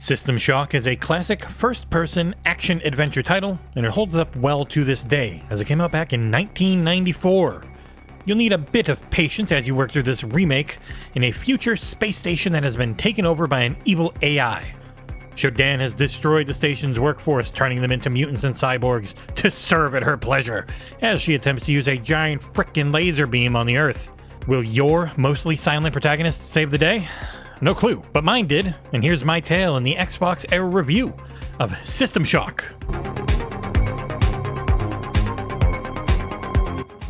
System Shock is a classic first-person action-adventure title, and it holds up well to this day, as it came out back in 1994. You'll need a bit of patience as you work through this remake in a future space station that has been taken over by an evil AI. SHODAN has destroyed the station's workforce, turning them into mutants and cyborgs to serve at her pleasure, as she attempts to use a giant frickin' laser beam on the Earth. Will your mostly silent protagonist save the day? No clue, but mine did, and here's my tale in the XboxEra review of System Shock.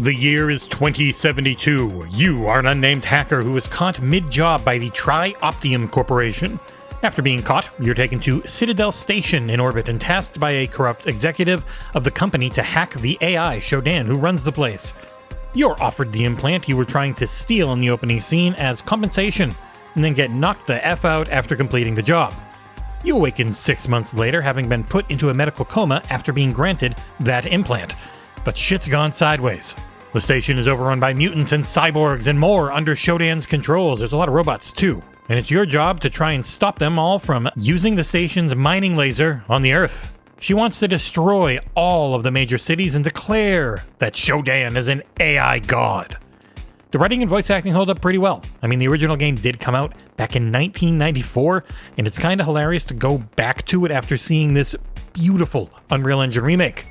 The year is 2072. You are an unnamed hacker who is caught mid-job by the Tri-Optium Corporation. After being caught, you're taken to Citadel Station in orbit and tasked by a corrupt executive of the company to hack the AI SHODAN who runs the place. You're offered the implant you were trying to steal in the opening scene as compensation, and then get knocked the F out after completing the job. You awaken 6 months later, having been put into a medical coma after being granted that implant. But shit's gone sideways. The station is overrun by mutants and cyborgs and more under SHODAN's controls. There's a lot of robots too, and it's your job to try and stop them all from using the station's mining laser on the Earth. She wants to destroy all of the major cities and declare that SHODAN is an AI god. The writing and voice acting hold up pretty well. I mean, the original game did come out back in 1994, and it's kind of hilarious to go back to it after seeing this beautiful Unreal Engine remake.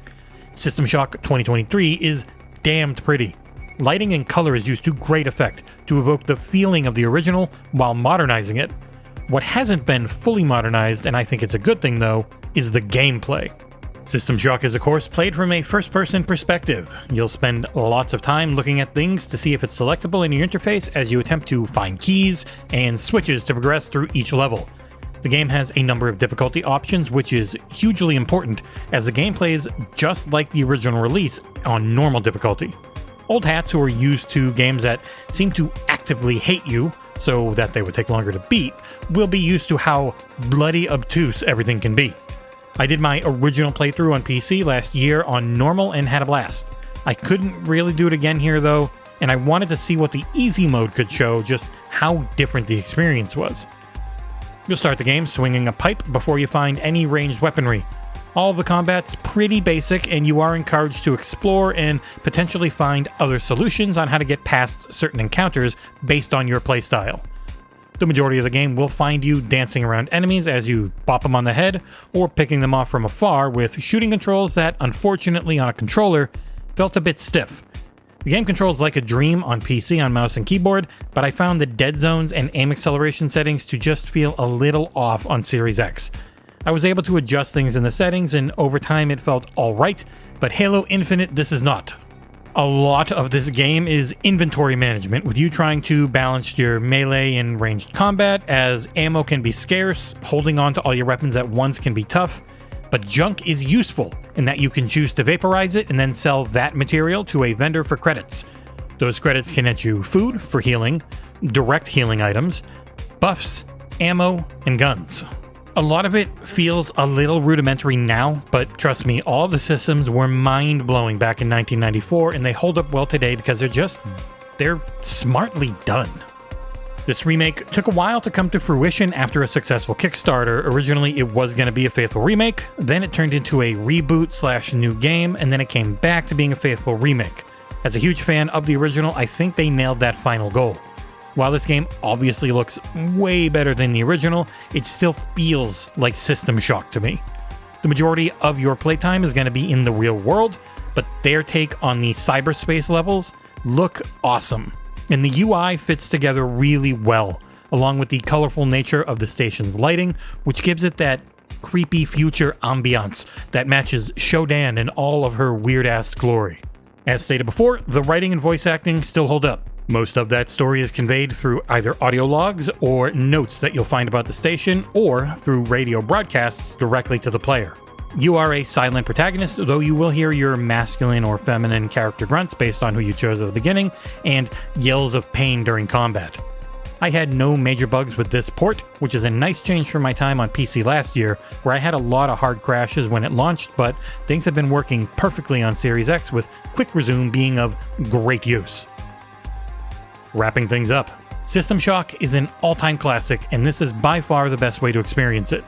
System Shock 2023 is damned pretty. Lighting and color is used to great effect to evoke the feeling of the original while modernizing it. What hasn't been fully modernized, and I think it's a good thing though, is the gameplay. System Shock is, of course, played from a first-person perspective. You'll spend lots of time looking at things to see if it's selectable in your interface as you attempt to find keys and switches to progress through each level. The game has a number of difficulty options, which is hugely important, as the game plays just like the original release on normal difficulty. Old hats who are used to games that seem to actively hate you, so that they would take longer to beat, will be used to how bloody obtuse everything can be. I did my original playthrough on PC last year on normal and had a blast. I couldn't really do it again here though, and I wanted to see what the easy mode could show, just how different the experience was. You'll start the game swinging a pipe before you find any ranged weaponry. All of the combat's pretty basic, and you are encouraged to explore and potentially find other solutions on how to get past certain encounters based on your playstyle. The majority of the game will find you dancing around enemies as you bop them on the head, or picking them off from afar with shooting controls that, unfortunately on a controller, felt a bit stiff. The game controls like a dream on PC on mouse and keyboard, but I found the dead zones and aim acceleration settings to just feel a little off on Series X. I was able to adjust things in the settings, and over time it felt alright, but Halo Infinite this is not. A lot of this game is inventory management, with you trying to balance your melee and ranged combat, as ammo can be scarce, holding on to all your weapons at once can be tough, but junk is useful in that you can choose to vaporize it and then sell that material to a vendor for credits. Those credits can net you food for healing, direct healing items, buffs, ammo, and guns. A lot of it feels a little rudimentary now, but trust me, all of the systems were mind-blowing back in 1994, and they hold up well today because they're smartly done. This remake took a while to come to fruition after a successful Kickstarter. Originally, it was going to be a faithful remake, then it turned into a reboot/new game, and then it came back to being a faithful remake. As a huge fan of the original, I think they nailed that final goal. While this game obviously looks way better than the original, it still feels like System Shock to me. The majority of your playtime is going to be in the real world, but their take on the cyberspace levels look awesome. And the UI fits together really well, along with the colorful nature of the station's lighting, which gives it that creepy future ambiance that matches SHODAN in all of her weird-ass glory. As stated before, the writing and voice acting still hold up. Most of that story is conveyed through either audio logs or notes that you'll find about the station, or through radio broadcasts directly to the player. You are a silent protagonist, though you will hear your masculine or feminine character grunts based on who you chose at the beginning, and yells of pain during combat. I had no major bugs with this port, which is a nice change from my time on PC last year, where I had a lot of hard crashes when it launched, but things have been working perfectly on Series X, with Quick Resume being of great use. Wrapping things up, System Shock is an all-time classic, and this is by far the best way to experience it.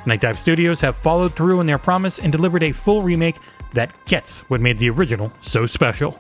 Night Dive Studios have followed through on their promise and delivered a full remake that gets what made the original so special.